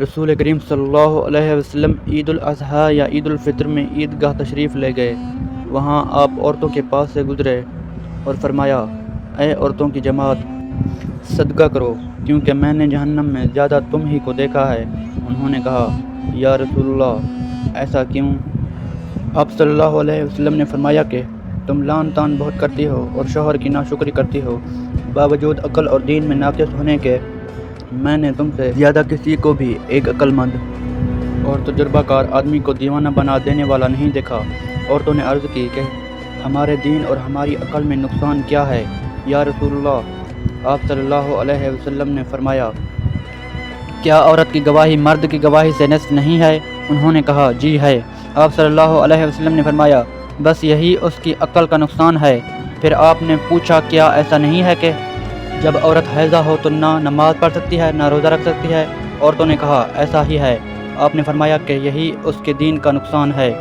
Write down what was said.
رسول کریم صلی اللہ علیہ وسلم عید الاضحیٰ یا عید الفطر میں عیدگاہ تشریف لے گئے۔ وہاں آپ عورتوں کے پاس سے گزرے اور فرمایا، اے عورتوں کی جماعت، صدقہ کرو کیونکہ میں نے جہنم میں زیادہ تم ہی کو دیکھا ہے۔ انہوں نے کہا، یا رسول اللہ، ایسا کیوں؟ آپ صلی اللہ علیہ وسلم نے فرمایا کہ تم لعن طعن بہت کرتی ہو اور شوہر کی ناشکری کرتی ہو۔ باوجود عقل اور دین میں ناقص ہونے کے میں نے تم سے زیادہ کسی کو بھی ایک عقل مند اور تجربہ کار آدمی کو دیوانہ بنا دینے والا نہیں دیکھا۔ عورتوں نے عرض کی کہ ہمارے دین اور ہماری عقل میں نقصان کیا ہے یا رسول اللہ؟ آپ صلی اللہ علیہ وسلم نے فرمایا، کیا عورت کی گواہی مرد کی گواہی سے نصف نہیں ہے؟ انہوں نے کہا، جی ہے۔ آپ صلی اللہ علیہ وسلم نے فرمایا، بس یہی اس کی عقل کا نقصان ہے۔ پھر آپ نے پوچھا، کیا ایسا نہیں ہے کہ جب عورت حیضہ ہو تو نہ نماز پڑھ سکتی ہے نہ روزہ رکھ سکتی ہے؟ عورتوں نے کہا، ایسا ہی ہے۔ آپ نے فرمایا کہ یہی اس کے دین کا نقصان ہے۔